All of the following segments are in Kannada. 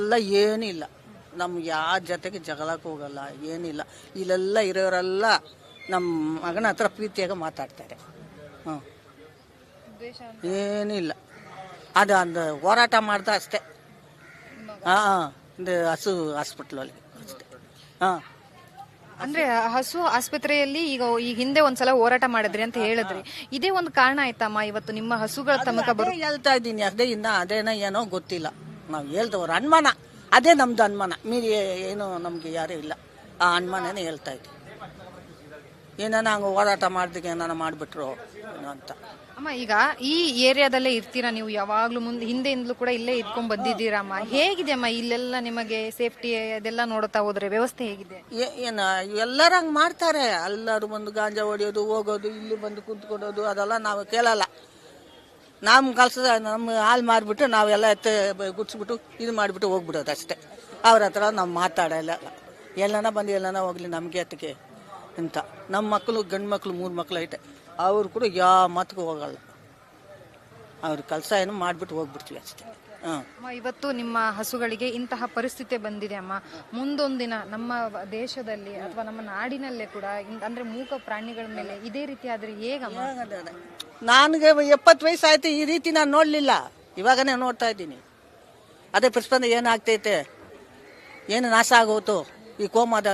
ಎಲ್ಲ ಏನಿಲ್ಲ, ನಮ್ಗೆ ಯಾರ ಜೊತೆಗೆ ಜಗಳಕ್ಕೆ ಹೋಗಲ್ಲ, ಏನಿಲ್ಲ. ಇಲ್ಲೆಲ್ಲ ಇರೋರೆಲ್ಲ ನಮ್ಮ ಮಗನ ಹತ್ರ ಪ್ರೀತಿಯಾಗ ಮಾತಾಡ್ತಾರೆ. ಹ್ಞೂ, ಏನಿಲ್ಲ. ಅದು ಒಂದು ಹೋರಾಟ ಮಾಡ್ದ ಅಷ್ಟೇ. ಹಾಂ, ಒಂದು ಹಸು ಹಾಸ್ಪಿಟ್ಲಲ್ಲಿ ಅಷ್ಟೇ. ಹಾಂ, ಅಂದ್ರೆ ಹಸು ಆಸ್ಪತ್ರೆಯಲ್ಲಿ ಈಗ ಹಿಂದೆ ಒಂದ್ಸಲ ಹೋರಾಟ ಮಾಡಿದ್ರಿ ಅಂತ ಹೇಳಿದ್ರಿ. ಇದೇ ಒಂದು ಕಾರಣ ಆಯ್ತಮ್ಮ ಇವತ್ತು ನಿಮ್ಮ ಹಸುಗಳ ತಮಕ ಬರೋ? ಹೇಳ್ತಾ ಇದ್ದೀನಿ, ಅದೇನ ಏನೋ ಗೊತ್ತಿಲ್ಲ. ನಾವು ಹೇಳ್ದವ್ರು ಅನುಮಾನ, ಅದೇ ನಮ್ದು ಅನುಮಾನ, ಮೀರಿ ಏನು ನಮ್ಗೆ ಯಾರೂ ಇಲ್ಲ. ಆ ಅನುಮಾನನೇ ಹೇಳ್ತಾ ಇದ್ದೀವಿ. ಏನಾನ ಹಂಗೆ ಹೋರಾಟ ಮಾಡ್ದಿಗೆ ಏನಾನ ಮಾಡಿಬಿಟ್ರು ಏನೋ ಅಂತ. ಅಮ್ಮ, ಈಗ ಈ ಏರಿಯಾದಲ್ಲೇ ಇರ್ತೀರಾ ನೀವು, ಯಾವಾಗ್ಲೂ ಹಿಂದೆಯಿಂದಲೂ ಕೂಡ ಇಲ್ಲೇ ಇದ್ಕೊಂಡ್ ಬಂದಿದ್ದೀರಮ್ಮ. ಹೇಗಿದೆ ಅಮ್ಮ ಇಲ್ಲೆಲ್ಲ ನಿಮಗೆ ಸೇಫ್ಟಿ ಅದೆಲ್ಲ ನೋಡ್ತಾ ಹೋದ್ರೆ ವ್ಯವಸ್ಥೆ ಹೇಗಿದೆ? ಏನು ಎಲ್ಲರೂ ಹಂಗೆ ಮಾಡ್ತಾರೆ. ಎಲ್ಲರೂ ಬಂದು ಗಾಂಜಾ ಹೊಡಿಯೋದು, ಹೋಗೋದು, ಇಲ್ಲಿ ಬಂದು ಕುಂತ್ಕೊಡೋದು ಅದೆಲ್ಲ ನಾವು ಕೇಳಲ್ಲ. ನಮ್ಮ ಕೆಲಸ ನಮ್ಮ ಹಾಲು ಮಾರಿಬಿಟ್ಟು ನಾವೆಲ್ಲ ಗುಡ್ಸ್ಬಿಟ್ಟು ಇದು ಮಾಡಿಬಿಟ್ಟು ಹೋಗ್ಬಿಡೋದು ಅಷ್ಟೇ. ಅವ್ರ ಹತ್ರ ನಾವು ಮಾತಾಡಲ್ಲ. ಎಲ್ಲನ ಬಂದು ಎಲ್ಲನ ಹೋಗ್ಲಿ ನಮಗೆ ಅದಕ್ಕೆ ಅಂತ. ನಮ್ಮ ಮಕ್ಕಳು, ಗಂಡು ಮಕ್ಕಳು 3 ಮಕ್ಕಳು ಐತೆ, ಅವರು ಕೂಡ ಯಾವ ಮಾತಿಗೂ ಹೋಗಲ್ಲ. ಅವ್ರ ಕೆಲಸ ಏನು ಮಾಡಿಬಿಟ್ಟು ಹೋಗ್ಬಿಡ್ತೀವಿ ಅಷ್ಟೇ. ಅಮ್ಮ, ಇವತ್ತು ನಿಮ್ಮ ಹಸುಗಳಿಗೆ ಇಂತಹ ಪರಿಸ್ಥಿತಿ ಬಂದಿದೆ ಅಮ್ಮ. ಮುಂದೊಂದಿನ ನಮ್ಮ ದೇಶದಲ್ಲಿ ಅಥವಾ ನಮ್ಮ ನಾಡಿನಲ್ಲೇ ಕೂಡ ಅಂದ್ರೆ ಮೂಕ ಪ್ರಾಣಿಗಳ ಮೇಲೆ ಇದೇ ರೀತಿ ಆದ್ರೆ ಹೇಗಮ್ಮ? ನನಗೆ 70 ವಯಸ್ಸಾಯ್ತು, ಈ ರೀತಿ ನಾನು ನೋಡಲಿಲ್ಲ. ಇವಾಗನೇ ನೋಡ್ತಾ ಇದ್ದೀನಿ. ಅದೇ ಪ್ರತಿಸ್ಪಂದನೆ ಏನಾಗ್ತೈತೆ, ಏನು ನಾಶ ಆಗೋತು, ಈ ಕೋಮದ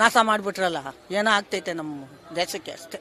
ನಾಶ ಮಾಡಿಬಿಟ್ರಲ್ಲ, ಏನೋ ಆಗ್ತೈತೆ ನಮ್ಮ ದೇಶಕ್ಕೆ ಅಷ್ಟೇ.